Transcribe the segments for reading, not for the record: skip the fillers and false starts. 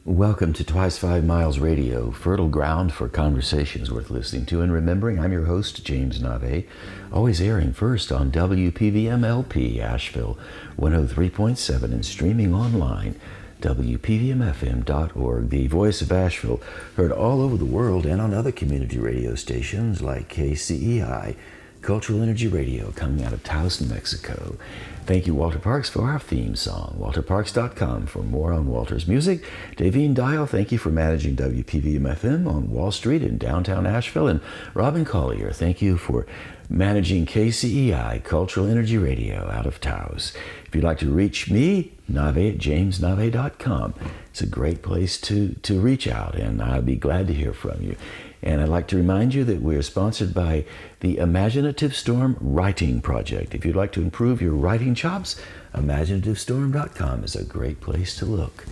Welcome to Twice 5 Miles Radio, fertile ground for conversations worth listening to and remembering. I'm your host, James Navé, always airing first on WPVM-LP, Asheville 103.7, and streaming online, WPVMFM.org, the voice of Asheville, heard all over the world and on other community radio stations like KCEI, Cultural Energy Radio, coming out of Taos, New Mexico. Thank you, Walter Parks, for our theme song. WalterParks.com for more on Walter's music. Davine Dial, thank you for managing WPVM-FM on Wall Street in downtown Asheville. And Robin Collier, thank you for managing KCEI, Cultural Energy Radio, out of Taos. If you'd like to reach me, Navé at jamesnavé.com. It's a great place to reach out, and I'll be glad to hear from you. And I'd like to remind you that we're sponsored by the Imaginative Storm Writing Project. If you'd like to improve your writing chops, imaginativestorm.com is a great place to look.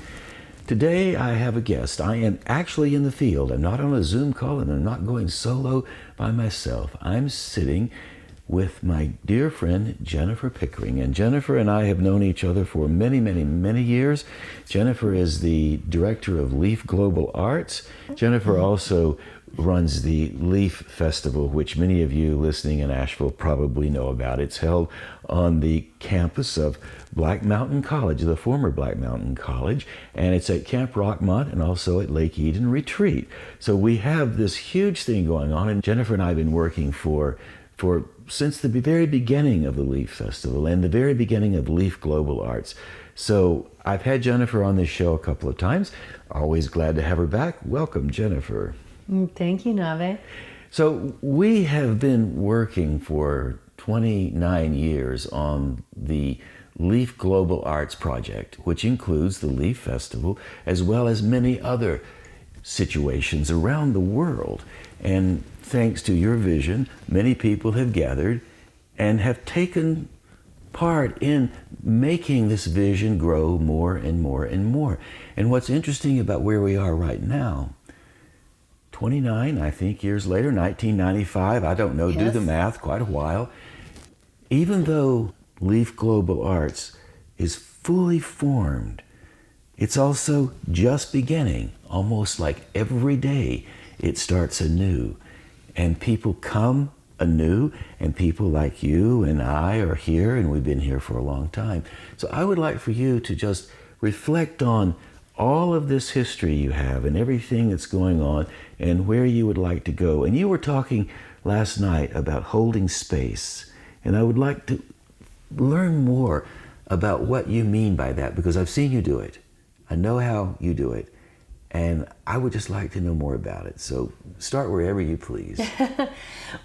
Today I have a guest. I am actually in the field. I'm not on a Zoom call, and I'm not going solo by myself. I'm sitting with my dear friend Jennifer Pickering. And Jennifer and I have known each other for many, many, many years. Jennifer is the director of Leaf Global Arts. Jennifer also runs the Leaf Festival, which many of you listening in Asheville probably know about. It's held on the campus of Black Mountain College, the former Black Mountain College, and it's at Camp Rockmont and also at Lake Eden Retreat. So we have this huge thing going on, and Jennifer and I have been working since the very beginning of the Leaf Festival and the very beginning of Leaf Global Arts. So I've had Jennifer on this show a couple of times. Always glad to have her back. Welcome, Jennifer. Thank you, Navé. So we have been working for 29 years on the Leaf Global Arts Project, which includes the Leaf Festival, as well as many other situations around the world. And thanks to your vision, many people have gathered and have taken part in making this vision grow more and more and more. And what's interesting about where we are right now, 29, I think, years later, 1995, I don't know, Yes. do the math, quite a while. Even though Leaf Global Arts is fully formed, it's also just beginning. Almost like every day it starts anew. And people come anew, and people like you and I are here, and we've been here for a long time. So I would like for you to just reflect on all of this history you have and everything that's going on and where you would like to go. And you were talking last night about holding space, and I would like to learn more about what you mean by that, because I've seen you do it. I know how you do it, and I would just like to know more about it. So start wherever you please.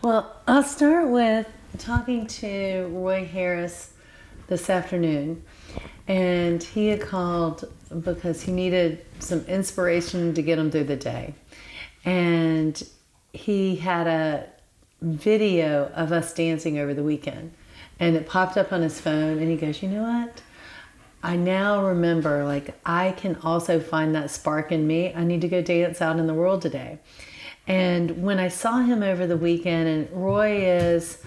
Well, I'll start with talking to Roy Harris this afternoon, and he had called because he needed some inspiration to get him through the day. And he had a video of us dancing over the weekend, and it popped up on his phone, and he goes, you know what? I now remember, I can also find that spark in me. I need to go dance out in the world today. And when I saw him over the weekend, and Roy is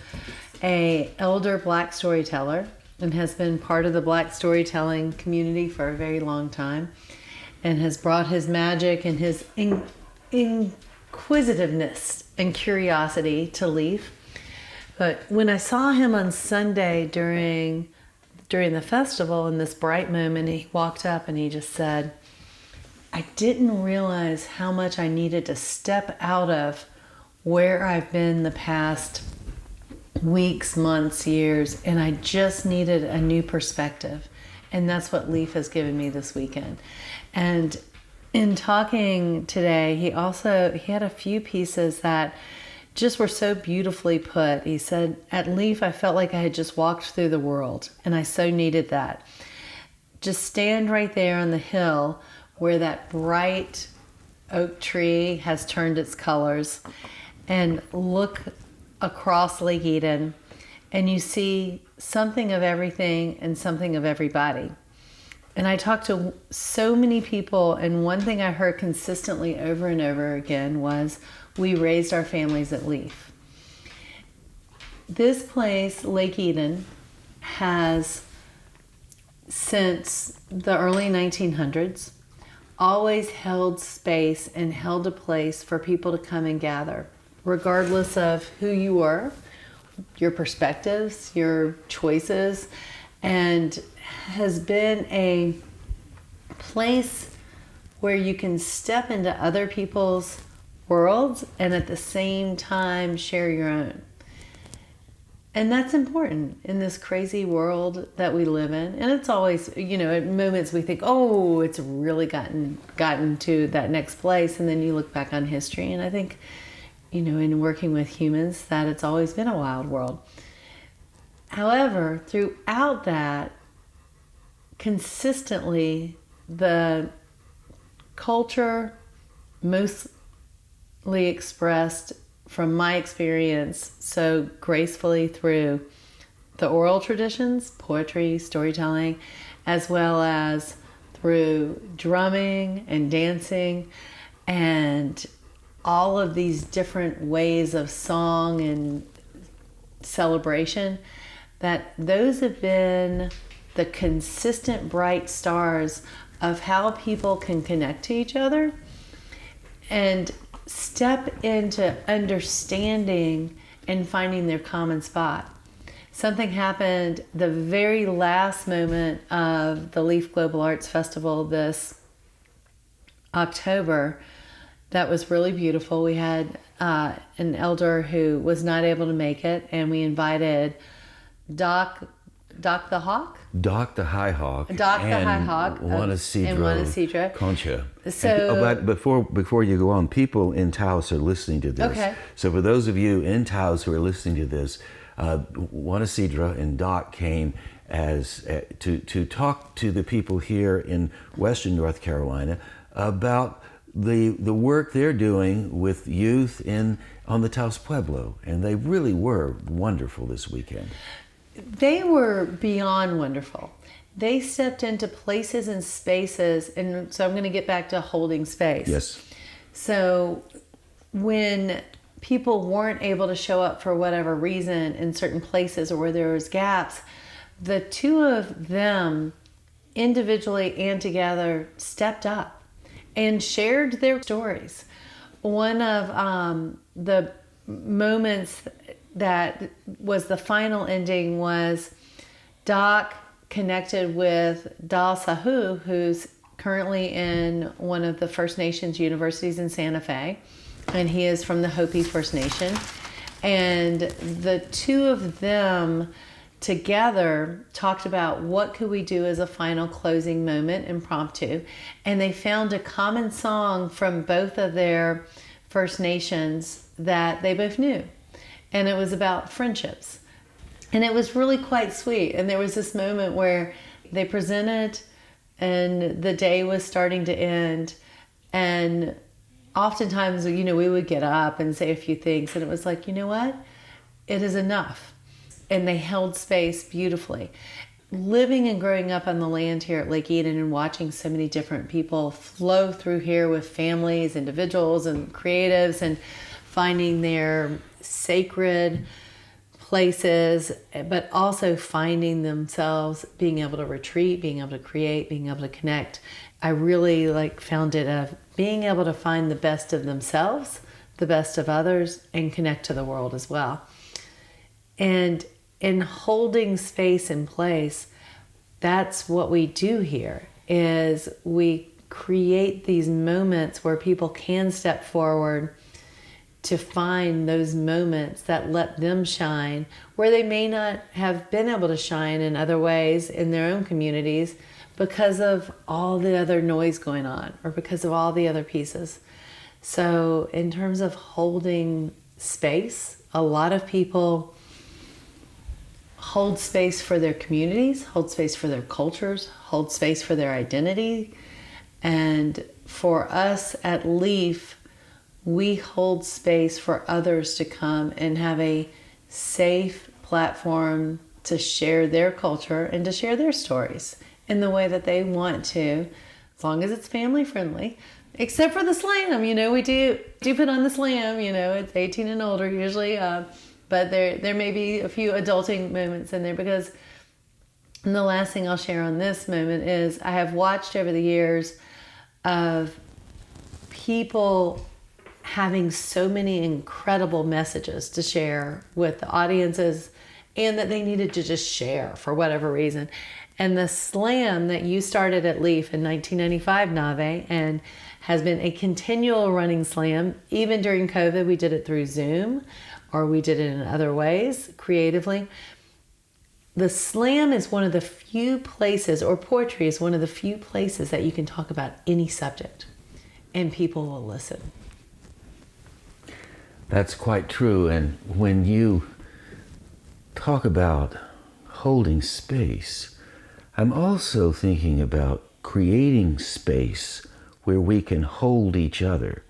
an elder Black storyteller and has been part of the Black storytelling community for a very long time, and has brought his magic and his inquisitiveness and curiosity to Leaf. But when I saw him on Sunday during the festival, in this bright moment, he walked up and he just said, I didn't realize how much I needed to step out of where I've been the past weeks, months, years, and I just needed a new perspective. And that's what Leaf has given me this weekend. And in talking today, he had a few pieces that just were so beautifully put. He said, at Leaf, I felt like I had just walked through the world, and I so needed that. Just stand right there on the hill where that bright oak tree has turned its colors, and look across Lake Eden, and you see something of everything and something of everybody. And I talked to so many people, and one thing I heard consistently over and over again was, we raised our families at Leaf. This place, Lake Eden, has, since the early 1900s, always held space and held a place for people to come and gather, regardless of who you were, your perspectives, your choices, and has been a place where you can step into other people's worlds and at the same time share your own. And that's important in this crazy world that we live in. And it's always, at moments we think, oh, it's really gotten to that next place. And then you look back on history, and I think, in working with humans, that it's always been a wild world. However, throughout that, consistently, the culture mostly expressed from my experience so gracefully through the oral traditions, poetry, storytelling, as well as through drumming and dancing and all of these different ways of song and celebration, that those have been the consistent bright stars of how people can connect to each other and step into understanding and finding their common spot. Something happened the very last moment of the Leaf Global Arts Festival this October that was really beautiful. We had an elder who was not able to make it, and we invited Doc the Hawk? Doc the High Hawk. Doc the High Hawk. Juana Cedro Concha. So, but before you go on, people in Taos are listening to this. Okay. So for those of you in Taos who are listening to this, Juana Cedro and Doc came as to talk to the people here in Western North Carolina about the work they're doing with youth on the Taos Pueblo, and they really were wonderful this weekend. They were beyond wonderful. They stepped into places and spaces, and so I'm going to get back to holding space. Yes. So when people weren't able to show up for whatever reason in certain places or where there was gaps, the two of them individually and together stepped up and shared their stories. One of the moments that was the final ending was Doc connected with Dal Sahu, who's currently in one of the First Nations universities in Santa Fe, and he is from the Hopi First Nation. And the two of them together talked about what could we do as a final closing moment, impromptu, and they found a common song from both of their First Nations that they both knew. And it was about friendships. And it was really quite sweet. And there was this moment where they presented and the day was starting to end. And oftentimes, we would get up and say a few things. And it was like, you know what? It is enough. And they held space beautifully. Living and growing up on the land here at Lake Eden and watching so many different people flow through here with families, individuals, and creatives, and finding their sacred places, but also finding themselves being able to retreat, being able to create, being able to connect. I really found it of being able to find the best of themselves, the best of others, and connect to the world as well. And in holding space and place, that's what we do here, is we create these moments where people can step forward to find those moments that let them shine where they may not have been able to shine in other ways in their own communities because of all the other noise going on or because of all the other pieces. So in terms of holding space, a lot of people hold space for their communities, hold space for their cultures, hold space for their identity. And for us at Leaf, we hold space for others to come and have a safe platform to share their culture and to share their stories in the way that they want to, as long as it's family friendly, except for the slam. We do put on the slam, it's 18 and older usually, but there may be a few adulting moments in there, because the last thing I'll share on this moment is I have watched over the years of people having so many incredible messages to share with the audiences, and that they needed to just share for whatever reason. And the slam that you started at Leaf in 1995, Navé, and has been a continual running slam. Even during COVID, we did it through Zoom, or we did it in other ways creatively. The slam is one of the few places, or poetry is one of the few places, that you can talk about any subject and people will listen. That's quite true. And when you talk about holding space, I'm also thinking about creating space where we can hold each other.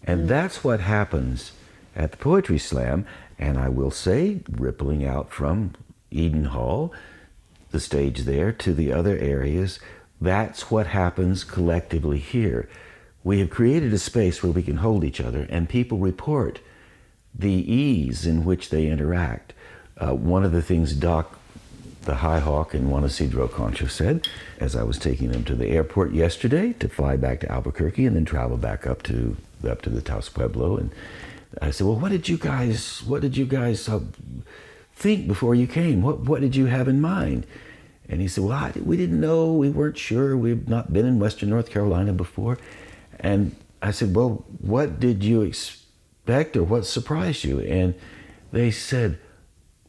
And that's what happens at the Poetry Slam, and I will say, rippling out from Eden Hall, the stage there, to the other areas, that's what happens collectively here. We have created a space where we can hold each other, and people report the ease in which they interact. One of the things Doc, the High Hawk in Juan Isidro Concho, said, as I was taking them to the airport yesterday to fly back to Albuquerque and then travel back up to the Taos Pueblo, and I said, well, what did you guys think before you came? What did you have in mind? And he said, well, we didn't know, we weren't sure, we've not been in Western North Carolina before. And I said, well, what did you expect, or what surprised you? And they said,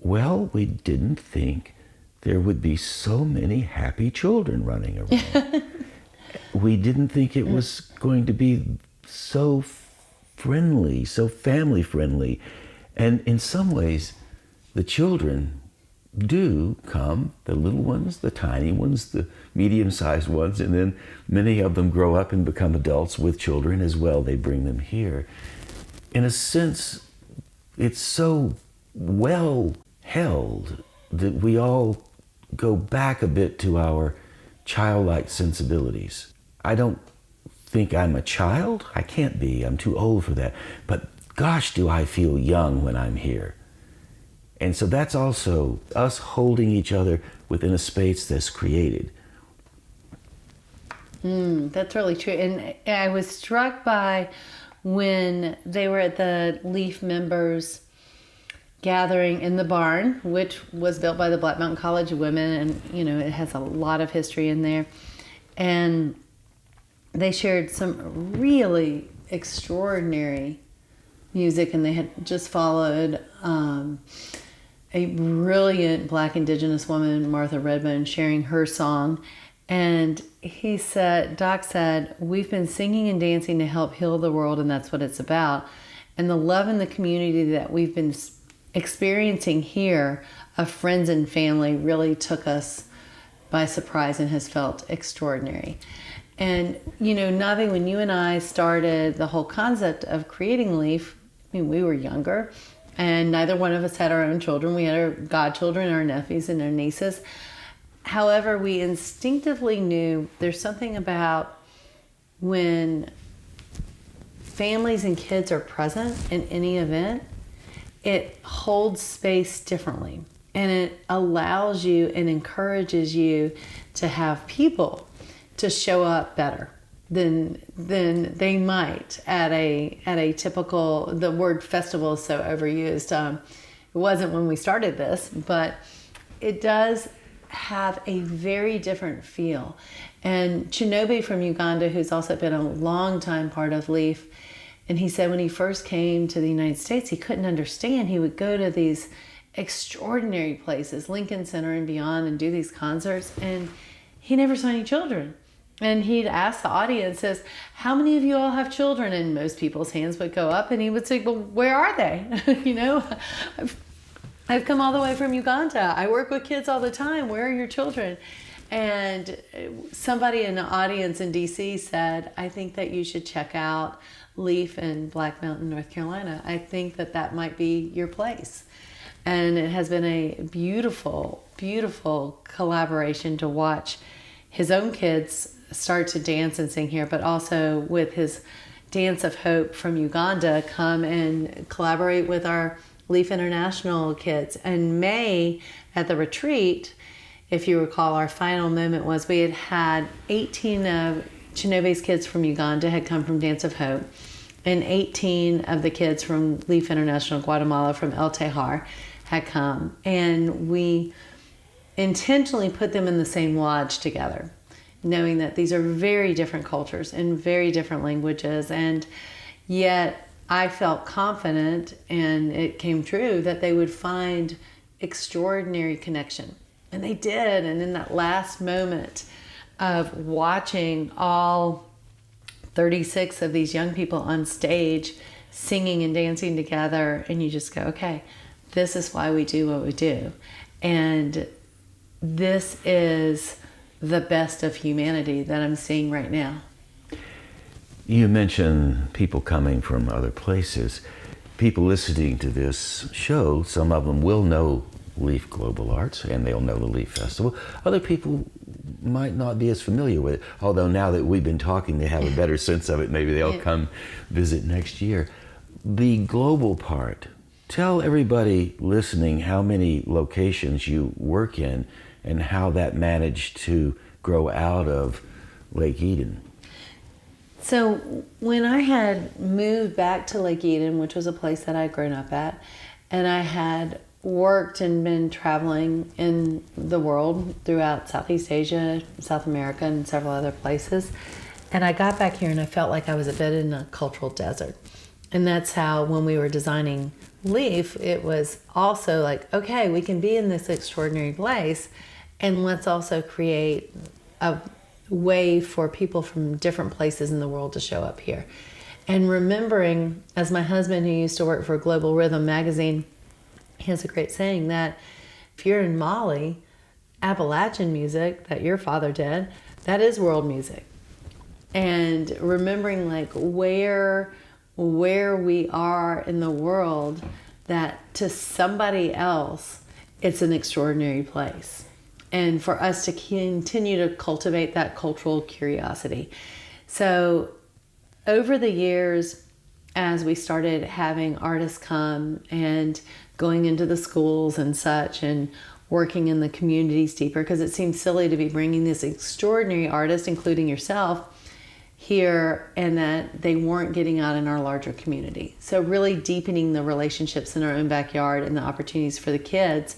well, we didn't think there would be so many happy children running around. We didn't think it was going to be so friendly, so family friendly. And in some ways, the children do come, the little ones, the tiny ones, the medium-sized ones, and then many of them grow up and become adults with children as well. They bring them here. In a sense, it's so well held that we all go back a bit to our childlike sensibilities. I don't think I'm a child. I can't be. I'm too old for that. But gosh, do I feel young when I'm here. And so that's also us holding each other within a space that's created. That's really true. And I was struck by when they were at the Leaf members gathering in the barn, which was built by the Black Mountain College of Women, and it has a lot of history in there. And they shared some really extraordinary music, and they had just followed a brilliant Black Indigenous woman, Martha Redbone, sharing her song. And Doc said, we've been singing and dancing to help heal the world, and that's what it's about. And the love in the community that we've been experiencing here of friends and family really took us by surprise and has felt extraordinary. And, Navé, when you and I started the whole concept of creating Leaf, we were younger, and neither one of us had our own children. We had our godchildren, our nephews, and our nieces. However, we instinctively knew there's something about when families and kids are present in any event, it holds space differently, and it allows you and encourages you to have people to show up better than they might at a typical, the word festival is so overused. It wasn't when we started this, but it does have a very different feel. And Chinobi from Uganda, who's also been a long time part of Leaf, and he said when he first came to the United States, he couldn't understand. He would go to these extraordinary places, Lincoln Center and beyond, and do these concerts, and he never saw any children. And he'd ask the audience, how many of you all have children? And most people's hands would go up, and he would say, well, where are they? I've come all the way from Uganda. I work with kids all the time. Where are your children? And somebody in the audience in DC said, I think that you should check out Leaf in Black Mountain, North Carolina. I think that might be your place. And it has been a beautiful, beautiful collaboration to watch his own kids start to dance and sing here, but also with his Dance of Hope from Uganda come and collaborate with our Leaf International kids. And May at the retreat, if you recall, our final moment was we had 18 of Chinobe's kids from Uganda had come from Dance of Hope, and 18 of the kids from Leaf International Guatemala from El Tejar had come. And we intentionally put them in the same lodge together, knowing that these are very different cultures and very different languages. And yet I felt confident, and it came true, that they would find extraordinary connection. And they did. And in that last moment of watching all 36 of these young people on stage singing and dancing together, and you just go, okay, this is why we do what we do. And this is the best of humanity that I'm seeing right now. You mentioned people coming from other places. People listening to this show, some of them will know Leaf Global Arts and they'll know the Leaf Festival. Other people might not be as familiar with it, although now that we've been talking, they have a better sense of it. Maybe they'll come visit next year. The global part, tell everybody listening how many locations you work in and how that managed to grow out of Lake Eden. So when I had moved back to Lake Eden, which was a place that I'd grown up at, and I had worked and been traveling in the world throughout Southeast Asia, South America, and several other places. And I got back here and I felt like I was a bit in a cultural desert. And that's how, when we were designing Leaf, it was also like, okay, we can be in this extraordinary place, and let's also create a way for people from different places in the world to show up here. And remembering, as my husband, who used to work for Global Rhythm magazine, he has a great saying that if you're in Mali, Appalachian music that your father did, that is world music. And remembering like where we are in the world, that to somebody else, it's an extraordinary place. And for us to continue to cultivate that cultural curiosity. So over the years, as we started having artists come and going into the schools and such, and working in the communities deeper, because it seems silly to be bringing this extraordinary artist, including yourself, here, and that they weren't getting out in our larger community. So really deepening the relationships in our own backyard and the opportunities for the kids,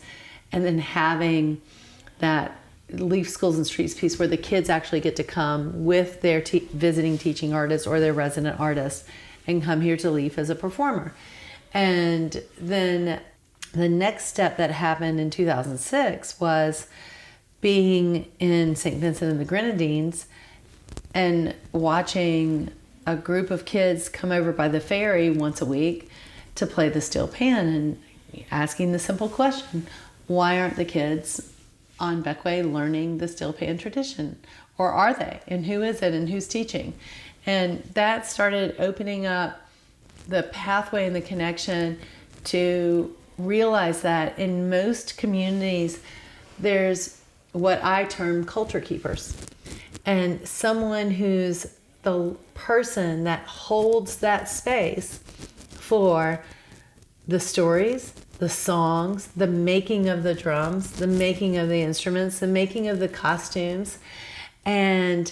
and then having that Leaf Schools and Streets piece where the kids actually get to come with their visiting teaching artist or their resident artist and come here to Leaf as a performer. And then the next step that happened in 2006 was being in St. Vincent and the Grenadines and watching a group of kids come over by the ferry once a week to play the steel pan, and asking the simple question, why aren't the kids on Beckway learning the steel pan tradition? Or are they? And who is it? And who's teaching? And that started opening up the pathway and the connection to realize that in most communities, there's what I term culture keepers. And someone who's the person that holds that space for the stories, the songs, the making of the drums, the making of the instruments, the making of the costumes. And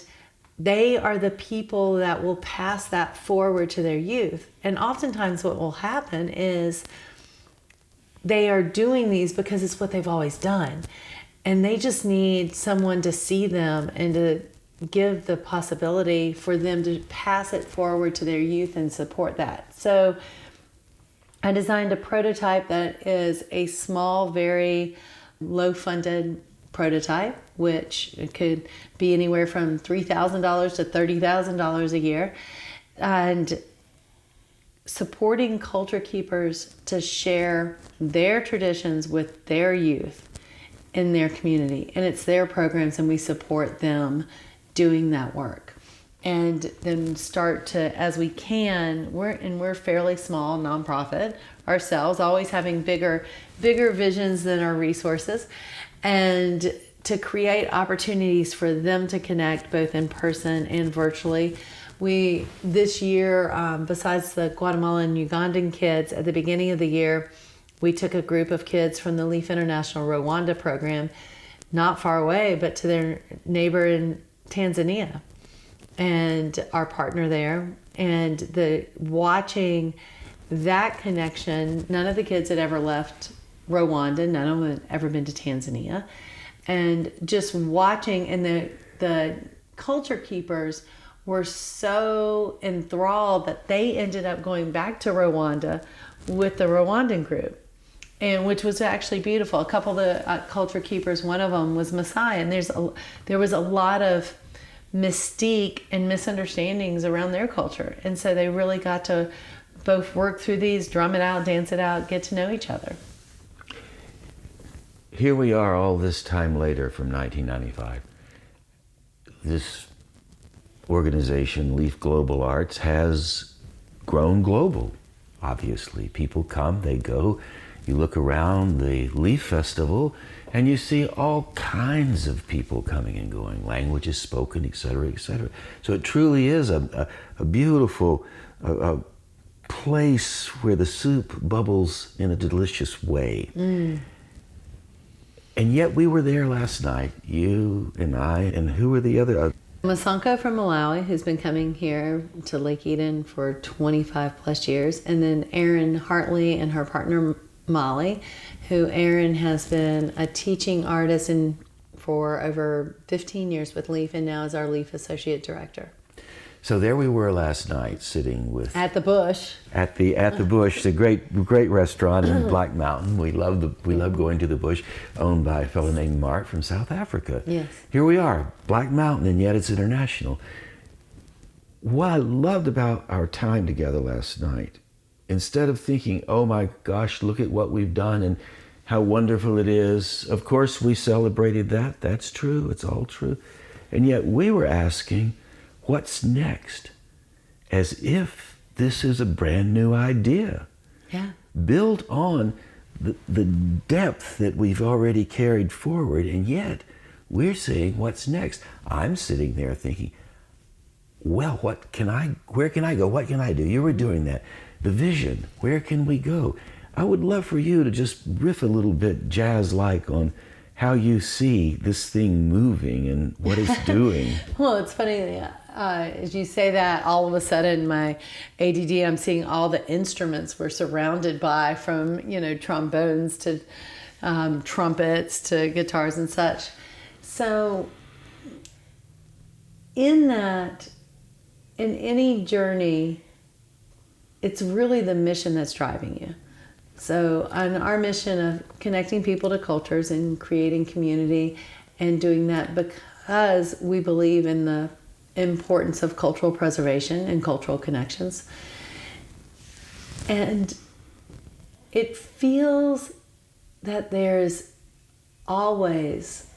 they are the people that will pass that forward to their youth. And oftentimes what will happen is they are doing these because it's what they've always done. And they just need someone to see them and to give the possibility for them to pass it forward to their youth and support that. So I designed a prototype that is a small, very low-funded prototype, which could be anywhere from $3,000 to $30,000 a year, and supporting culture keepers to share their traditions with their youth in their community. And it's their programs, and we support them doing that work. And then start to, as we can, we're fairly small nonprofit ourselves, always having bigger visions than our resources, and to create opportunities for them to connect both in person and virtually. We, this year, besides the Guatemalan and Ugandan kids, at the beginning of the year, we took a group of kids from the Leaf International Rwanda program, not far away, but to their neighbor in Tanzania. and our partner there, and the watching that connection. None of the kids had ever left Rwanda. None of them had ever been to Tanzania. And just watching, and the culture keepers were so enthralled that they ended up going back to Rwanda with the Rwandan group, and which was actually beautiful. A couple of the culture keepers, one of them was Maasai, and there was a lot of mystique and misunderstandings around their culture, and so they really got to both work through these, drum it out, dance it out, get to know each other. Here we are all this time later from 1995. This organization, Leaf Global Arts, has grown global. Obviously, people come, they go. You look around the Leaf Festival and you see all kinds of people coming and going, languages spoken, etc., etc. So it truly is a beautiful place where the soup bubbles in a delicious way. And yet we were there last night, you and I, and who were the other? Masanko from Malawi, who's been coming here to Lake Eden for 25 plus years, and then Erin Hartley and her partner Molly, who Erin has been a teaching artist for over 15 years with Leaf, and now is our Leaf Associate Director. So there we were last night, sitting with at the Bush. At the Bush, the great restaurant in Black Mountain. We love going to the Bush, owned by a fellow named Mark from South Africa. Yes. Here we are, Black Mountain, and yet it's international. What I loved about our time together last night, instead of thinking, oh my gosh, look at what we've done and how wonderful it is. Of course, we celebrated that. That's true. It's all true. And yet we were asking, what's next? As if this is a brand new idea. Yeah. Built on the depth that we've already carried forward, and yet we're saying, what's next? I'm sitting there thinking, well, where can I go? What can I do? You were doing that. The vision, where can we go? I would love for you to just riff a little bit jazz-like on how you see this thing moving and what it's doing. Well, it's funny, as you say that, all of a sudden my ADD, I'm seeing all the instruments we're surrounded by, from, trombones to trumpets to guitars and such. So in any journey, it's really the mission that's driving you. So on our mission of connecting people to cultures and creating community, and doing that because we believe in the importance of cultural preservation and cultural connections. And it feels that there's always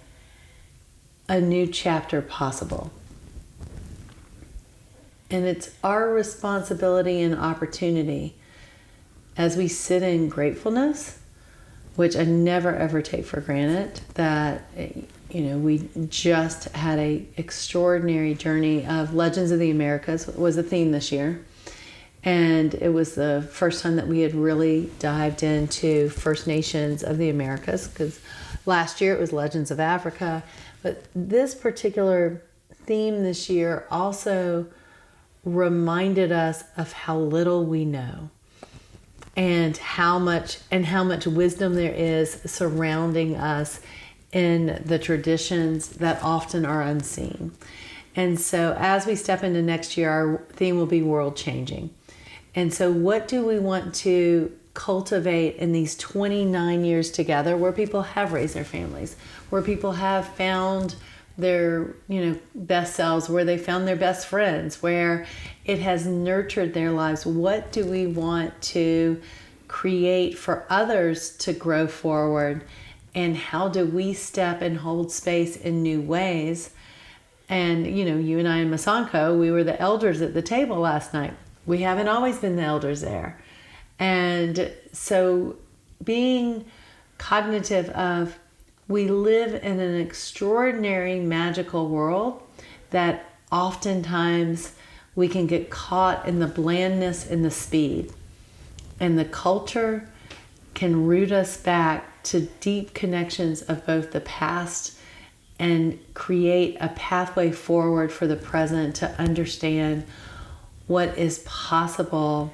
a new chapter possible. And it's our responsibility and opportunity, as we sit in gratefulness, which I never ever take for granted, that we just had a extraordinary journey of Legends of the Americas was a theme this year. And it was the first time that we had really dived into First Nations of the Americas, because last year it was Legends of Africa. But this particular theme this year also reminded us of how little we know, and how much wisdom there is surrounding us in the traditions that often are unseen. And so as we step into next year, our theme will be world changing. And so what do we want to cultivate in these 29 years together, where people have raised their families, where people have found their best selves, where they found their best friends, where it has nurtured their lives? What do we want to create for others to grow forward, and how do we step and hold space in new ways? And you and I and Masanko, we were the elders at the table last night. We haven't always been the elders there. And so being cognitive of, we live in an extraordinary, magical world that oftentimes we can get caught in the blandness and the speed. And the culture can root us back to deep connections of both the past and create a pathway forward for the present to understand what is possible,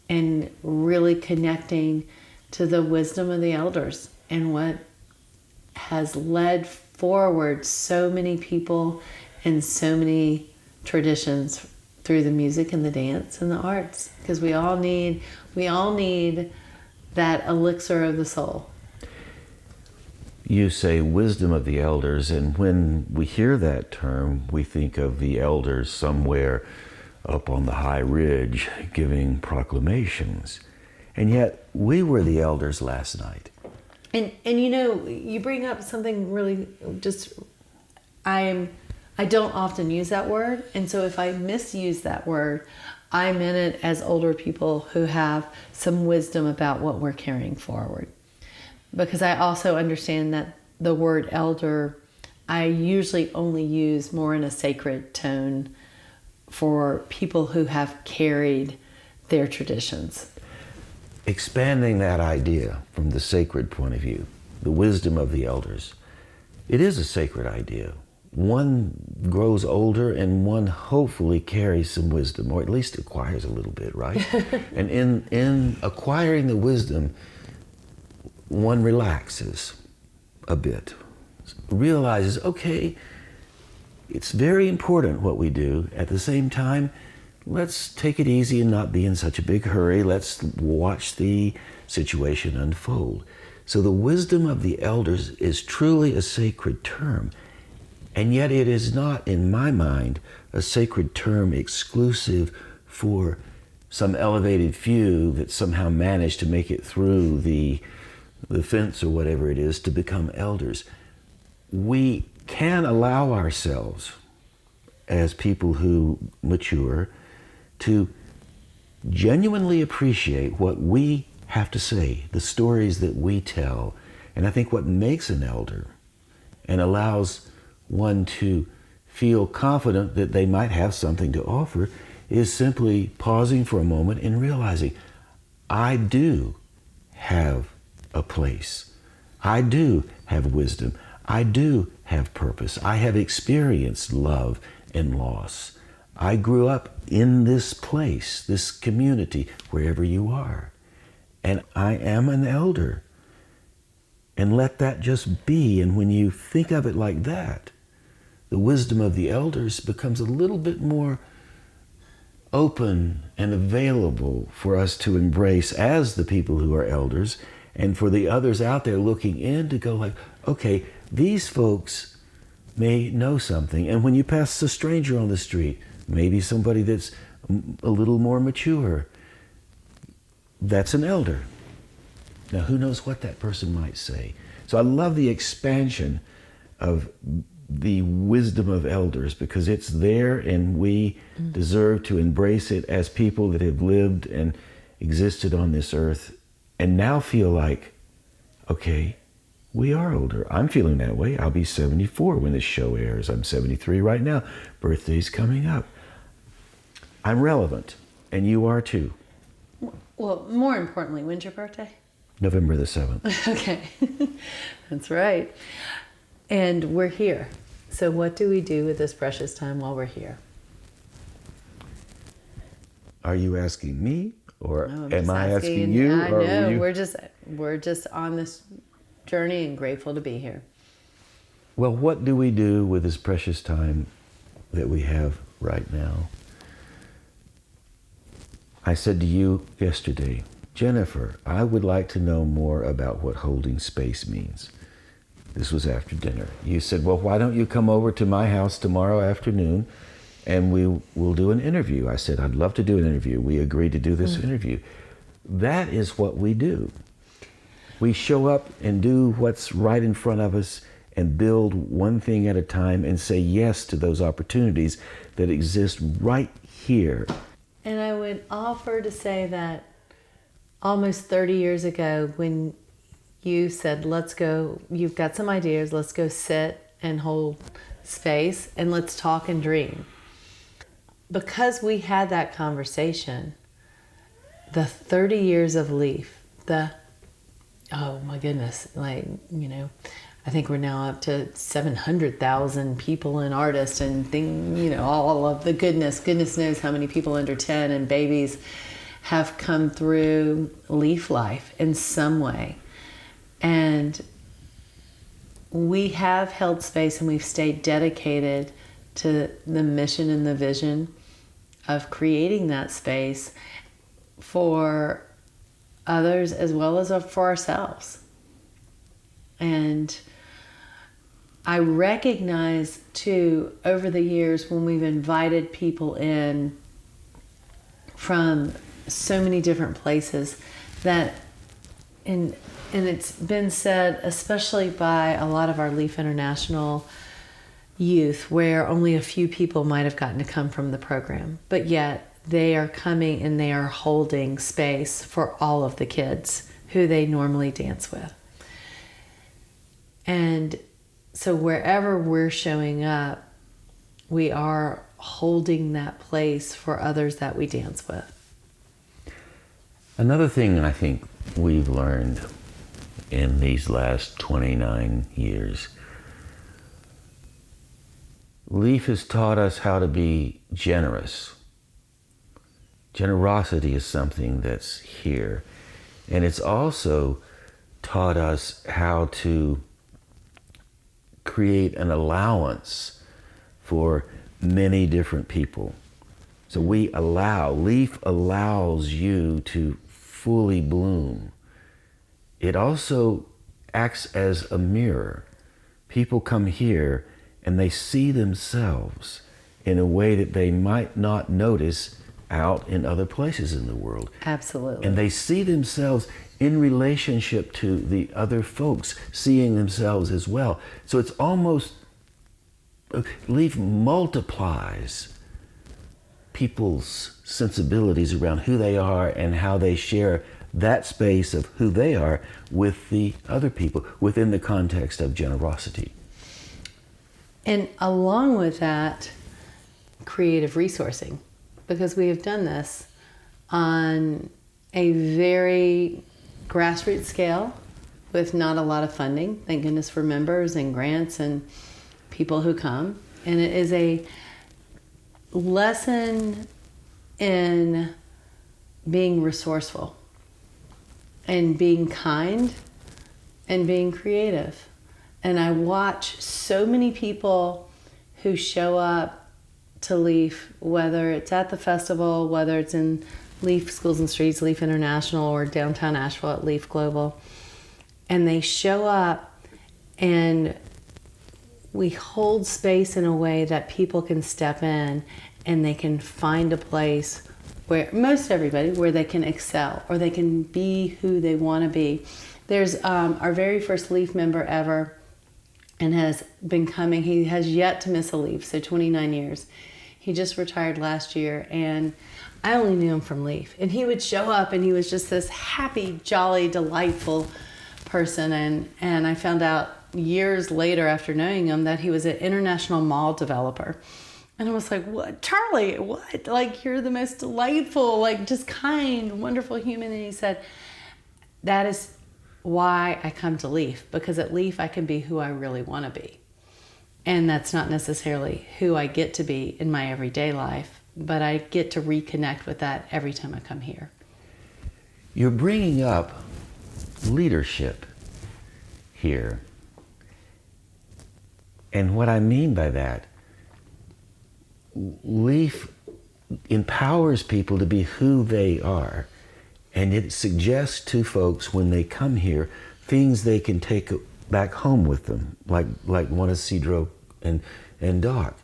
and really connecting to the wisdom of the elders and what has led forward so many people and so many traditions through the music and the dance and the arts, because we all need that elixir of the soul. You say wisdom of the elders, and when we hear that term, we think of the elders somewhere up on the high ridge giving proclamations. And yet, we were the elders last night. And you know, you bring up something really just, I don't often use that word, and so if I misuse that word, I meant it as older people who have some wisdom about what we're carrying forward. Because I also understand that the word elder, I usually only use more in a sacred tone for people who have carried their traditions. Expanding that idea from the sacred point of view, the wisdom of the elders, it is a sacred idea. One grows older and one hopefully carries some wisdom, or at least acquires a little bit, right? And in acquiring the wisdom, one relaxes a bit, realizes, okay, it's very important what we do. At the same time, let's take it easy and not be in such a big hurry. Let's watch the situation unfold. So the wisdom of the elders is truly a sacred term. And yet it is not, in my mind, a sacred term exclusive for some elevated few that somehow managed to make it through the fence or whatever it is to become elders. We can allow ourselves, as people who mature, to genuinely appreciate what we have to say, the stories that we tell. And I think what makes an elder and allows one to feel confident that they might have something to offer is simply pausing for a moment and realizing, I do have a place. I do have wisdom. I do have purpose. I have experienced love and loss. I grew up in this place, this community, wherever you are. And I am an elder. And let that just be. And when you think of it like that, the wisdom of the elders becomes a little bit more open and available for us to embrace as the people who are elders, and for the others out there looking in to go like, okay, these folks may know something. And when you pass a stranger on the street, maybe somebody that's a little more mature, that's an elder. Now, who knows what that person might say? So I love the expansion of the wisdom of elders, because it's there and we deserve to embrace it as people that have lived and existed on this earth and now feel like, okay, we are older. I'm feeling that way. I'll be 74 when this show airs. I'm 73 right now. Birthday's coming up. I'm relevant, and you are too. Well, more importantly, when's your birthday? November the 7th. Okay, that's right. And we're here. So what do we do with this precious time while we're here? Are you asking me, or No, am I asking you? I or know, you? we're just on this journey and grateful to be here. Well, what do we do with this precious time that we have right now? I said to you yesterday, Jennifer, I would like to know more about what holding space means. This was after dinner. You said, well, why don't you come over to my house tomorrow afternoon and we will do an interview. I said, I'd love to do an interview. We agreed to do this interview. That is what we do. We show up and do what's right in front of us and build one thing at a time and say yes to those opportunities that exist right here. And I would offer to say that almost 30 years ago, when you said, let's go, you've got some ideas, let's go sit and hold space and let's talk and dream. Because we had that conversation, the 30 years of Leaf, oh my goodness, like, I think we're now up to 700,000 people and artists and all of the goodness. Goodness knows how many people under 10 and babies have come through Leaf Life in some way. And we have held space and we've stayed dedicated to the mission and the vision of creating that space for others as well as for ourselves. And I recognize too, over the years when we've invited people in from so many different places, that and it's been said, especially by a lot of our Leaf International youth, where only a few people might have gotten to come from the program, but yet they are coming and they are holding space for all of the kids who they normally dance with. And so wherever we're showing up, we are holding that place for others that we dance with. Another thing I think we've learned in these last 29 years, Leaf has taught us how to be generous. Generosity is something that's here. And it's also taught us how to create an allowance for many different people. So Leaf allows you to fully bloom. It also acts as a mirror. People come here and they see themselves in a way that they might not notice out in other places in the world. Absolutely. And they see themselves in relationship to the other folks, seeing themselves as well. So it's almost, Leaf multiplies people's sensibilities around who they are and how they share that space of who they are with the other people within the context of generosity. And along with that, creative resourcing, because we have done this on a very grassroots scale with not a lot of funding. Thank goodness for members and grants and people who come. And it is a lesson in being resourceful and being kind and being creative. And I watch so many people who show up to Leaf, whether it's at the festival, whether it's in Leaf Schools and Streets, Leaf International, or downtown Asheville at Leaf Global. And they show up and we hold space in a way that people can step in and they can find a place where, most everybody, where they can excel or they can be who they want to be. There's our very first Leaf member ever, and has been coming. He has yet to miss a Leaf, so 29 years. He just retired last year, and I only knew him from Leaf. And he would show up, and he was just this happy, jolly, delightful person. And I found out years later after knowing him that he was an international mall developer. And I was like, what? Charlie, what? Like, you're the most delightful, like, just kind, wonderful human. And he said, that is why I come to Leaf, because at Leaf I can be who I really want to be. And that's not necessarily who I get to be in my everyday life, but I get to reconnect with that every time I come here. You're bringing up leadership here. And what I mean by that, Leaf empowers people to be who they are. And it suggests to folks when they come here things they can take back home with them, like Montecedro and Doc.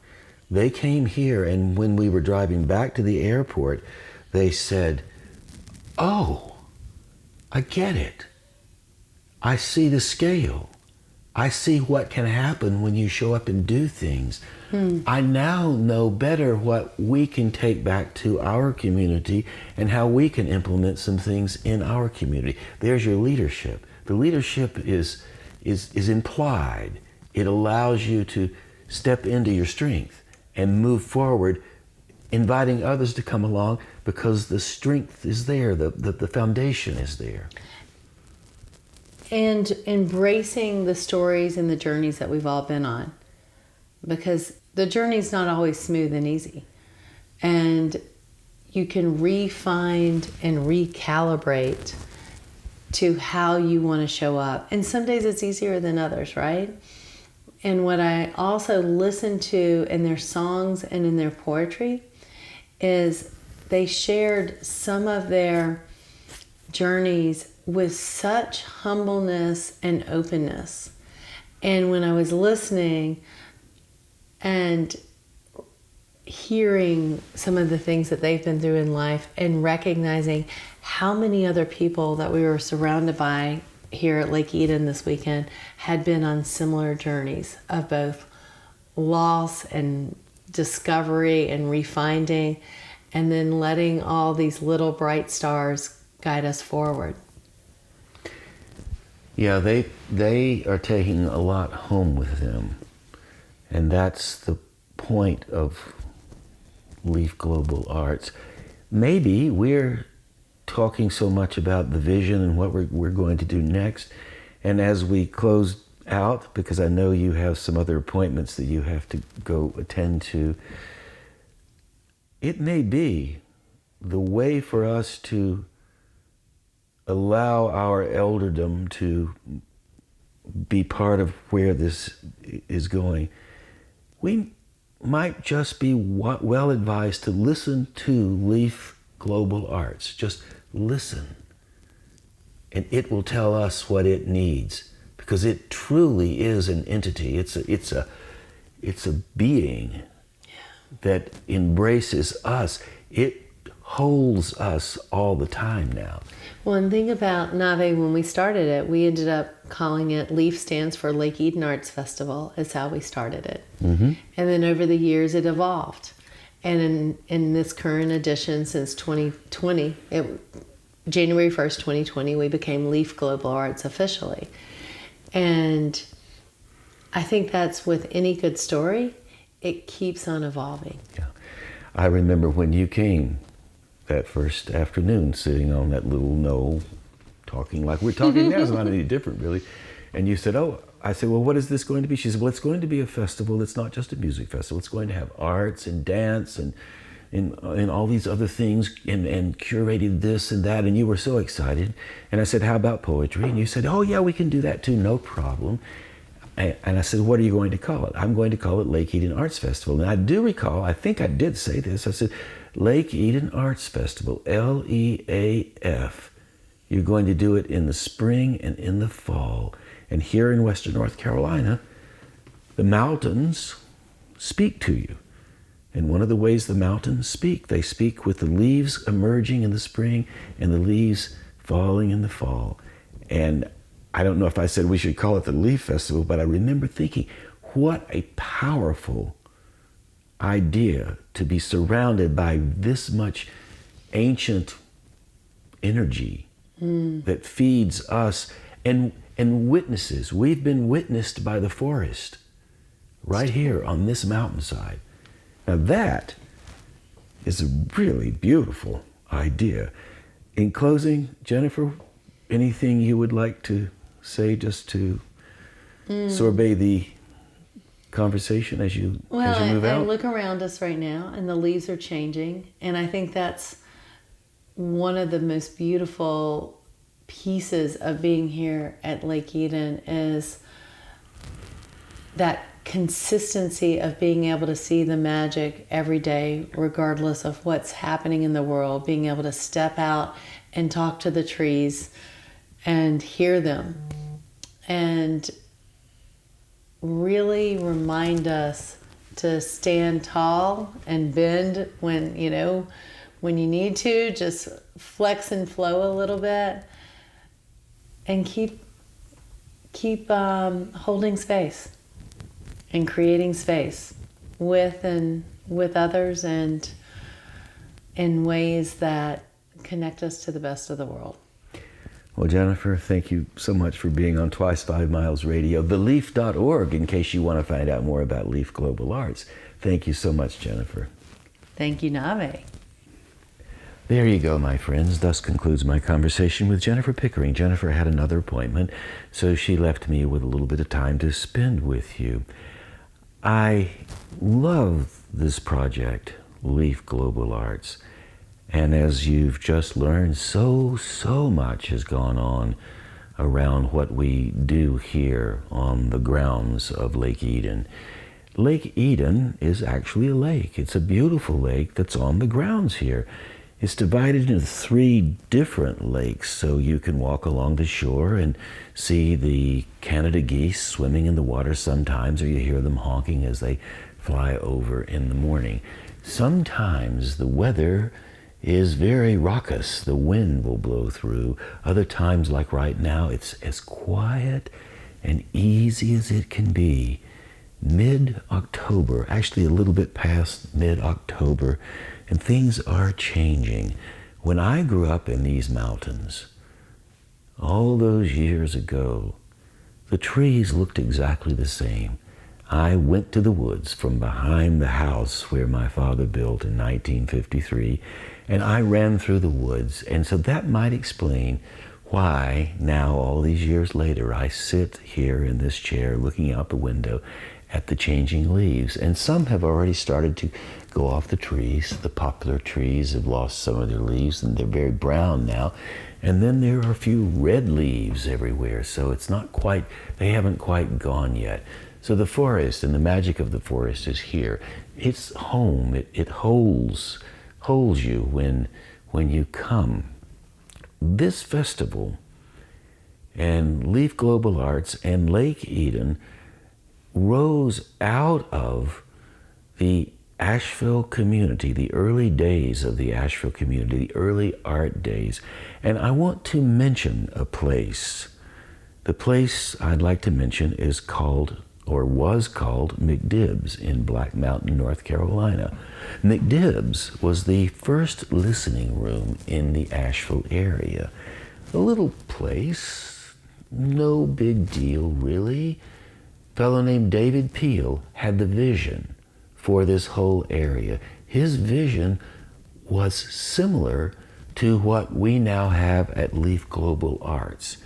They came here, and when we were driving back to the airport, they said, oh, I get it. I see the scale. I see what can happen when you show up and do things. I now know better what we can take back to our community and how we can implement some things in our community. There's your leadership. The leadership is implied. It allows you to step into your strength and move forward, inviting others to come along because the strength is there, the foundation is there. And embracing the stories and the journeys that we've all been on, because the journey's not always smooth and easy. And you can refine and recalibrate to how you want to show up. And some days it's easier than others, right? And what I also listen to in their songs and in their poetry is they shared some of their journeys with such humbleness and openness. And when I was listening and hearing some of the things that they've been through in life and recognizing how many other people that we were surrounded by here at Lake Eden this weekend had been on similar journeys of both loss and discovery and refinding, and then letting all these little bright stars guide us forward. Yeah, they are taking a lot home with them. And that's the point of Leaf Global Arts. Maybe we're talking so much about the vision and what we're going to do next. And as we close out, because I know you have some other appointments that you have to go attend to, it may be the way for us to allow our elderdom to be part of where this is going. We might just be well advised to listen to Leaf Global Arts. Just listen. And it will tell us what it needs, because it truly is an entity. It's a being that embraces us. It holds us all the time now. Well, and think about Navé, when we started it, we ended up calling it, LEAF stands for Lake Eden Arts Festival, is how we started it. Mm-hmm. And then over the years it evolved. And in this current edition, since 2020, January 1st, 2020, we became Leaf Global Arts officially. And I think that's with any good story, it keeps on evolving. Yeah. I remember when you came that first afternoon, sitting on that little knoll, talking like we're talking now. It's not any different, really. And you said, I said, well, what is this going to be? She said, well, it's going to be a festival. It's not just a music festival. It's going to have arts and dance and all these other things and curated this and that. And you were so excited. And I said, how about poetry? And you said, oh, yeah, we can do that too. No problem. And I said, what are you going to call it? I'm going to call it Lake Eden Arts Festival. And I do recall, I think I did say this. I said, Lake Eden Arts Festival, LEAF. You're going to do it in the spring and in the fall. And here in Western North Carolina, the mountains speak to you. And one of the ways the mountains speak, they speak with the leaves emerging in the spring and the leaves falling in the fall. And I don't know if I said we should call it the Leaf Festival, but I remember thinking, what a powerful idea to be surrounded by this much ancient energy that feeds us and witnesses. We've been witnessed by the forest right here on this mountainside. Now that is a really beautiful idea. In closing, Jennifer, anything you would like to say just to sorbet the conversation as you move out? I look around us right now and the leaves are changing, and I think that's one of the most beautiful pieces of being here at Lake Eden is that consistency of being able to see the magic every day, regardless of what's happening in the world, being able to step out and talk to the trees and hear them and really remind us to stand tall and bend when you need to, just flex and flow a little bit, and keep holding space and creating space with others and in ways that connect us to the best of the world. Well, Jennifer, thank you so much for being on Twice 5 Miles Radio, theleaf.org, in case you want to find out more about Leaf Global Arts. Thank you so much, Jennifer. Thank you, Navé. There you go, my friends. Thus concludes my conversation with Jennifer Pickering. Jennifer had another appointment, so she left me with a little bit of time to spend with you. I love this project, Leaf Global Arts. And as you've just learned, so much has gone on around what we do here on the grounds of Lake Eden. Lake Eden is actually a lake. It's a beautiful lake that's on the grounds here. It's divided into 3 different lakes, so you can walk along the shore and see the Canada geese swimming in the water sometimes, or you hear them honking as they fly over in the morning. Sometimes the weather is very raucous. The wind will blow through. Other times, like right now, it's as quiet and easy as it can be. Mid-October, actually a little bit past mid-October, and things are changing. When I grew up in these mountains, all those years ago, the trees looked exactly the same. I went to the woods from behind the house where my father built in 1953, and I ran through the woods. And so that might explain why now, all these years later, I sit here in this chair looking out the window at the changing leaves. And some have already started to go off the trees. The poplar trees have lost some of their leaves, and they're very brown now. And then there are a few red leaves everywhere, so it's not quite, they haven't quite gone yet. So the forest and the magic of the forest is here. It's home. It holds you when you come. This festival and Leaf Global Arts and Lake Eden rose out of the Asheville community, the early days of the Asheville community, the early art days. And I want to mention a place. The place I'd like to mention is called, or was called, McDibb's in Black Mountain, North Carolina. McDibb's was the first listening room in the Asheville area. A little place, no big deal really. A fellow named David Peel had the vision for this whole area. His vision was similar to what we now have at Leaf Global Arts.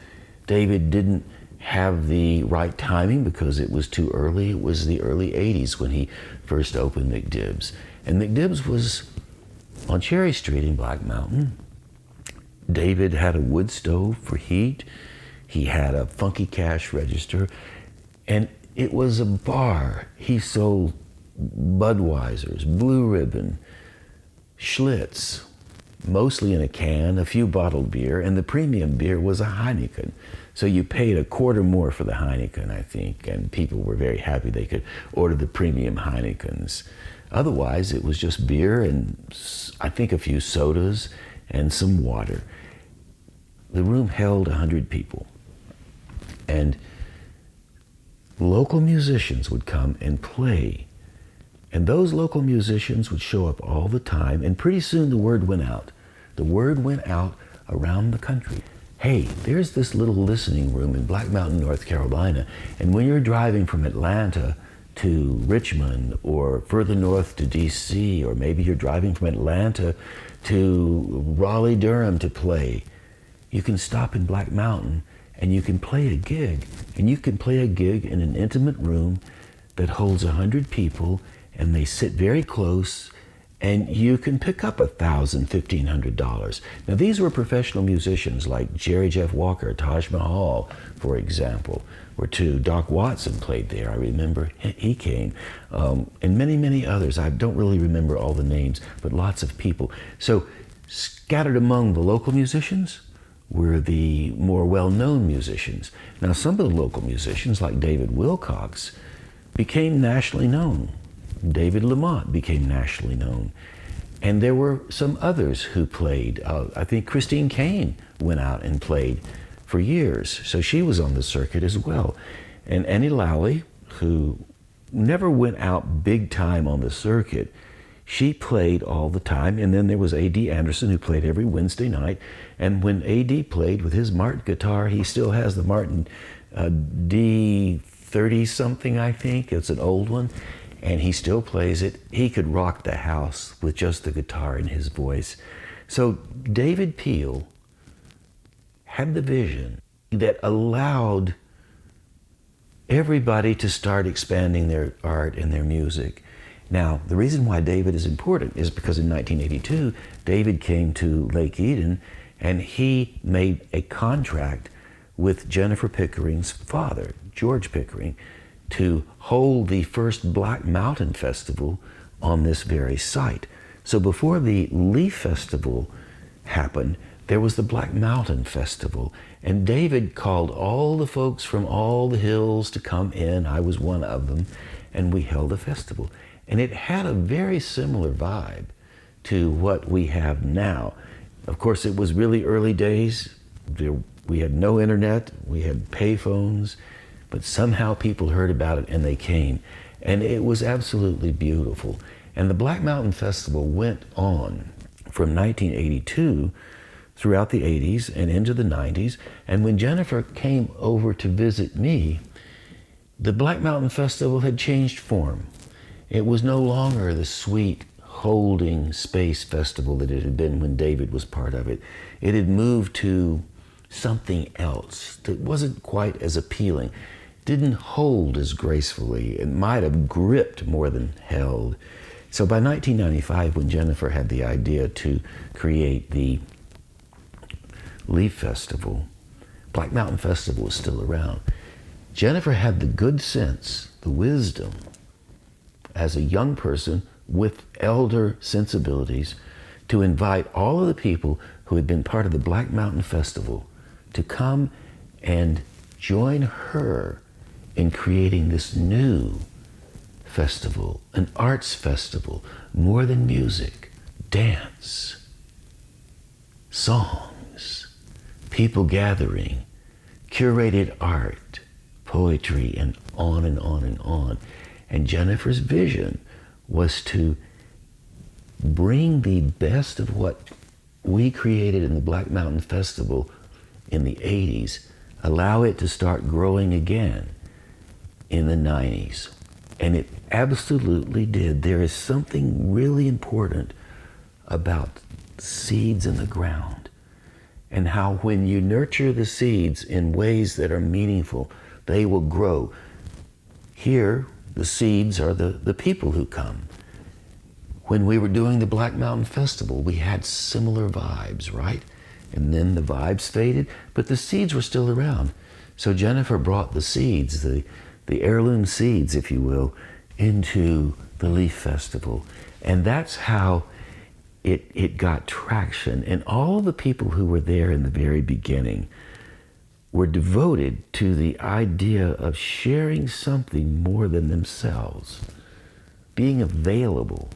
David didn't have the right timing because it was too early. It was the early 80s when he first opened McDibb's. And McDibb's was on Cherry Street in Black Mountain. David had a wood stove for heat. He had a funky cash register. And it was a bar. He sold Budweisers, Blue Ribbon, Schlitz, mostly in a can, a few bottled beer, and the premium beer was a Heineken. So you paid a quarter more for the Heineken, I think, and people were very happy they could order the premium Heinekens. Otherwise, it was just beer and I think a few sodas and some water. The room held 100 people. And local musicians would come and play. And those local musicians would show up all the time, and pretty soon the word went out. The word went out around the country. Hey, there's this little listening room in Black Mountain, North Carolina, and when you're driving from Atlanta to Richmond or further north to DC, or maybe you're driving from Atlanta to Raleigh-Durham to play, you can stop in Black Mountain and you can play a gig. And you can play a gig in an intimate room that holds 100 people, and they sit very close, and you can pick up $1,000, $1,500. Now, these were professional musicians like Jerry Jeff Walker, Taj Mahal, for example, or two. Doc Watson played there. I remember he came, and many, many others. I don't really remember all the names, but lots of people. So scattered among the local musicians were the more well-known musicians. Now, some of the local musicians, like David Wilcox, became nationally known. David Lamont became nationally known. And there were some others who played. I think Christine Kane went out and played for years, so she was on the circuit as well. And Annie Lowley, who never went out big time on the circuit, she played all the time. And then there was A.D. Anderson, who played every Wednesday night. And when A.D. played with his Martin guitar, he still has the Martin D30-something, I think. It's an old one. And he still plays it. He could rock the house with just the guitar and his voice. So David Peel had the vision that allowed everybody to start expanding their art and their music. Now, the reason why David is important is because in 1982, David came to Lake Eden and he made a contract with Jennifer Pickering's father, George Pickering, to hold the first Black Mountain Festival on this very site. So before the Leaf Festival happened, there was the Black Mountain Festival, and David called all the folks from all the hills to come in. I was one of them, and we held a festival. And it had a very similar vibe to what we have now. Of course, it was really early days. We had no internet, we had payphones, but somehow people heard about it and they came. And it was absolutely beautiful. And the Black Mountain Festival went on from 1982 throughout the 80s and into the 90s. And when Jennifer came over to visit me, the Black Mountain Festival had changed form. It was no longer the sweet, holding space festival that it had been when David was part of it. It had moved to something else that wasn't quite as appealing, didn't hold as gracefully. It might have gripped more than held. So by 1995, when Jennifer had the idea to create the Leaf Festival, Black Mountain Festival was still around. Jennifer had the good sense, the wisdom, as a young person with elder sensibilities, to invite all of the people who had been part of the Black Mountain Festival to come and join her in creating this new festival, an arts festival, more than music, dance, songs, people gathering, curated art, poetry, and on and on and on. And Jennifer's vision was to bring the best of what we created in the Black Mountain Festival in the 80s, allow it to start growing again in the 90s. And it absolutely did. There is something really important about seeds in the ground, and how when you nurture the seeds in ways that are meaningful, they will grow. Here, the seeds are the people who come. When we were doing the Black Mountain Festival, we had similar vibes, right? And then the vibes faded, but the seeds were still around. So Jennifer brought the seeds, the heirloom seeds, if you will, into the Leaf Festival. And that's how it got traction. And all the people who were there in the very beginning were devoted to the idea of sharing something more than themselves, being available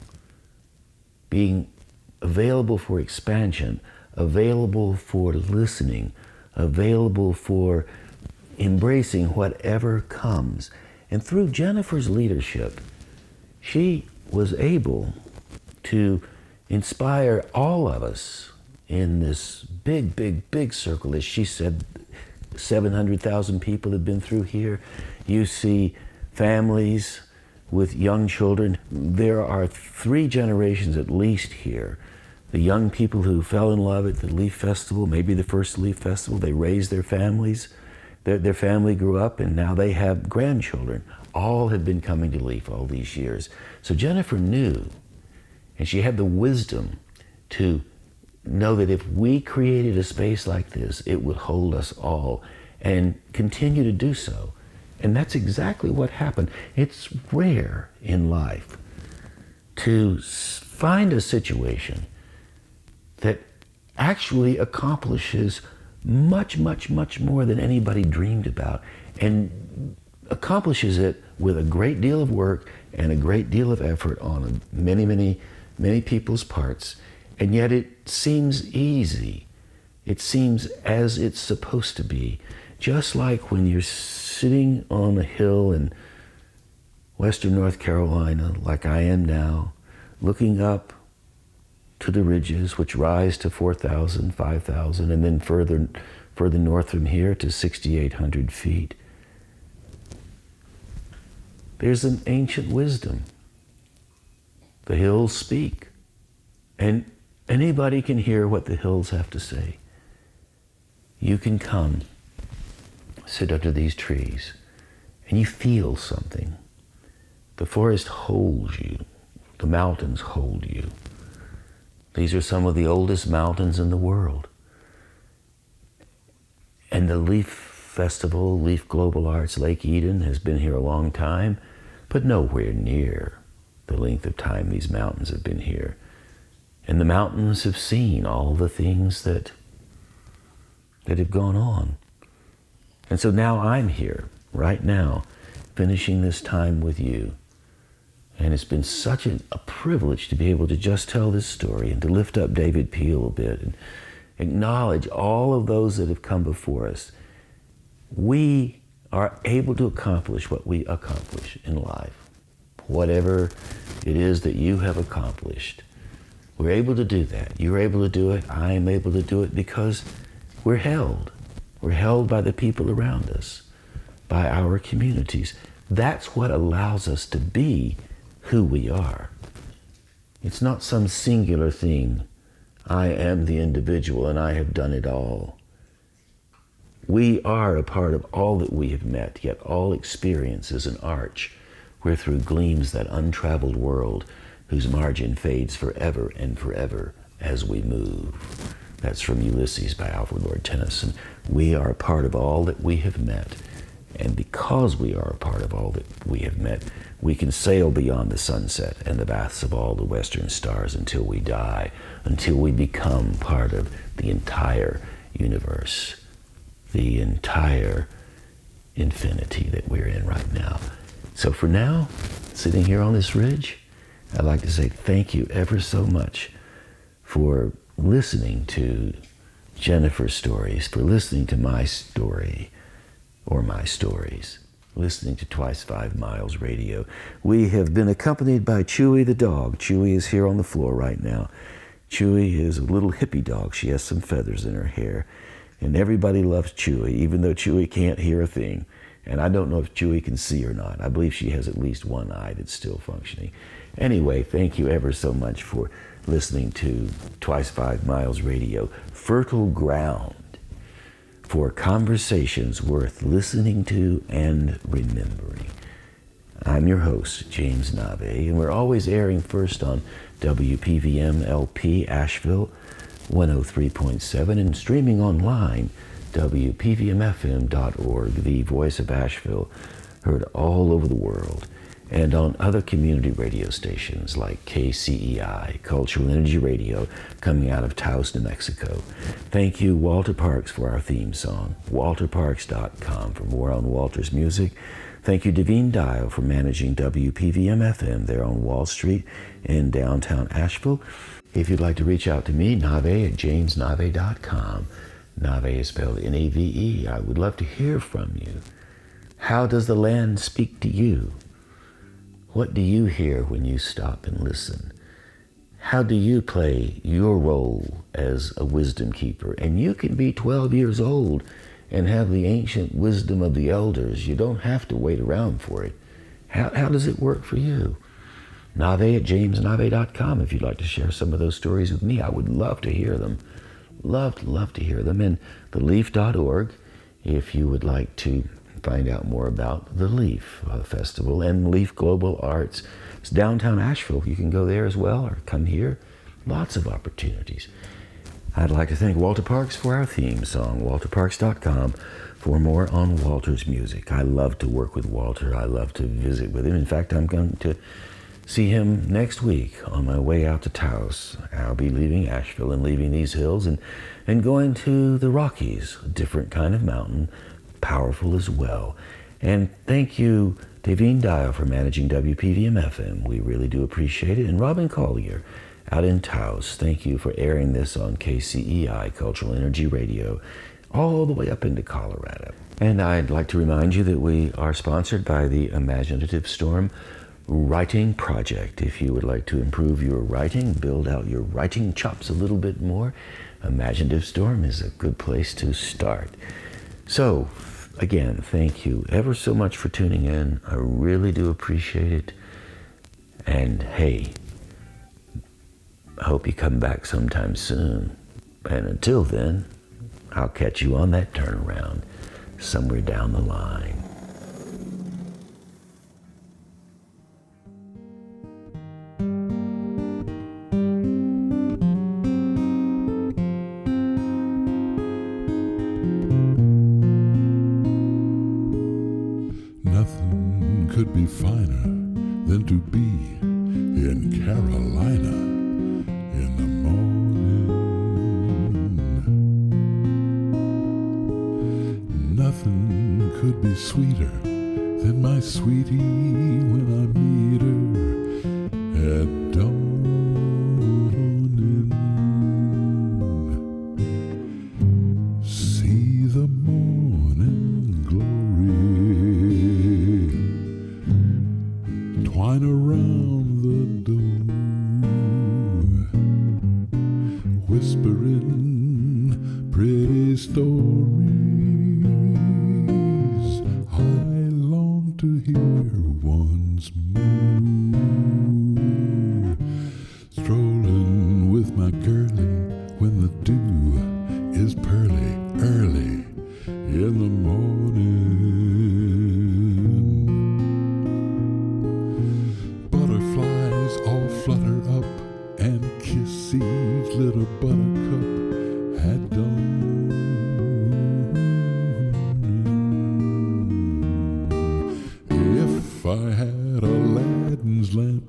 for expansion, available for listening, available for embracing whatever comes. And through Jennifer's leadership, she was able to inspire all of us in this big, big, big circle. As she said, 700,000 people have been through here. You see families with young children. There are 3 generations at least here. The young people who fell in love at the Leaf Festival, maybe the first Leaf Festival, they raised their families. Their family grew up and now they have grandchildren. All have been coming to Leaf all these years. So Jennifer knew, and she had the wisdom to know that if we created a space like this, it would hold us all and continue to do so. And that's exactly what happened. It's rare in life to find a situation that actually accomplishes much, much, much more than anybody dreamed about, and accomplishes it with a great deal of work and a great deal of effort on many, many, many people's parts. And yet it seems easy. It seems as it's supposed to be. Just like when you're sitting on a hill in western North Carolina, like I am now, looking up to the ridges, which rise to 4,000, 5,000, and then further north from here to 6,800 feet. There's an ancient wisdom. The hills speak. And Anybody can hear what the hills have to say. You can come, sit under these trees, and you feel something. The forest holds you. The mountains hold you. These are some of the oldest mountains in the world. And the Leaf Festival, Leaf Global Arts Lake Eden has been here a long time, but nowhere near the length of time these mountains have been here. And the mountains have seen all the things that have gone on. And so now I'm here, right now, finishing this time with you. And it's been such a privilege to be able to just tell this story and to lift up David Peel a bit and acknowledge all of those that have come before us. We are able to accomplish what we accomplish in life. Whatever it is that you have accomplished, we're able to do that. You're able to do it. I am able to do it because we're held. We're held by the people around us, by our communities. That's what allows us to be who we are. It's not some singular thing. I am the individual and I have done it all. We are a part of all that we have met, yet all experience is an arch where through gleams that untraveled world whose margin fades forever and forever as we move. That's from Ulysses by Alfred Lord Tennyson. We are a part of all that we have met. And because we are a part of all that we have met, we can sail beyond the sunset and the baths of all the western stars until we die, until we become part of the entire universe, the entire infinity that we're in right now. So for now, sitting here on this ridge, I'd like to say thank you ever so much for listening to Jennifer's stories, for listening to my story, or my stories, listening to Twice 5 Miles Radio. We have been accompanied by Chewy the dog. Chewy is here on the floor right now. Chewy is a little hippie dog. She has some feathers in her hair. And everybody loves Chewy, even though Chewy can't hear a thing. And I don't know if Chewy can see or not. I believe she has at least one eye that's still functioning. Anyway, thank you ever so much for listening to Twice 5 Miles Radio. Fertile ground for conversations worth listening to and remembering. I'm your host, James Navé, and we're always airing first on WPVM LP Asheville 103.7 and streaming online, WPVMFM.org, the voice of Asheville, heard all over the world, and on other community radio stations like KCEI, Cultural Energy Radio, coming out of Taos, New Mexico. Thank you, Walter Parks, for our theme song, walterparks.com for more on Walter's music. Thank you, Davine Dial, for managing WPVM-FM there on Wall Street in downtown Asheville. If you'd like to reach out to me, Navé at jamesnavé.com. Navé is spelled N-A-V-E. I would love to hear from you. How does the land speak to you? What do you hear when you stop and listen? How do you play your role as a wisdom keeper? And you can be 12 years old and have the ancient wisdom of the elders. You don't have to wait around for it. How does it work for you? Navé at jamesnavé.com if you'd like to share some of those stories with me. I would love to hear them. Love to hear them. And theleaf.org if you would like to find out more about the Leaf Festival and Leaf Global Arts. It's downtown Asheville. You can go there as well or come here. Lots of opportunities. I'd like to thank Walter Parks for our theme song, walterparks.com, for more on Walter's music. I love to work with Walter. I love to visit with him. In fact, I'm going to see him next week on my way out to Taos. I'll be leaving Asheville and leaving these hills and going to the Rockies, a different kind of mountain, powerful as well. And thank you, Davine Dial, for managing WPVM-FM. We really do appreciate it. And Robin Collier out in Taos, thank you for airing this on KCEI, Cultural Energy Radio, all the way up into Colorado. And I'd like to remind you that we are sponsored by the Imaginative Storm Writing Project. If you would like to improve your writing, build out your writing chops a little bit more, Imaginative Storm is a good place to start. So, again, thank you ever so much for tuning in. I really do appreciate it. And hey, hope you come back sometime soon. And until then, I'll catch you on that turnaround somewhere down the line. Nothing could be finer than to be in Carolina in the morning. Nothing could be sweeter than my sweetie when I meet her at dawning. See the morning glory twine around the door, whispering pretty stories I long to hear once more. Strolling with my girlie when the dew is pearly early in the morning. Butterflies all flutter up and kiss each little buttercup at dawn. If I had Aladdin's lamp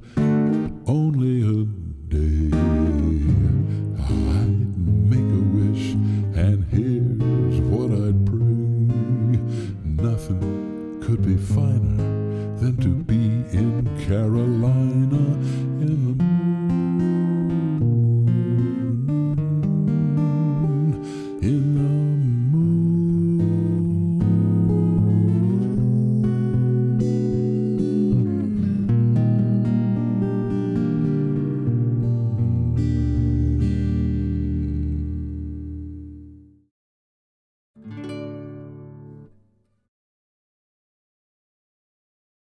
only a day, I'd make a wish and here's what I'd pray. Nothing could be finer than to be in Carolina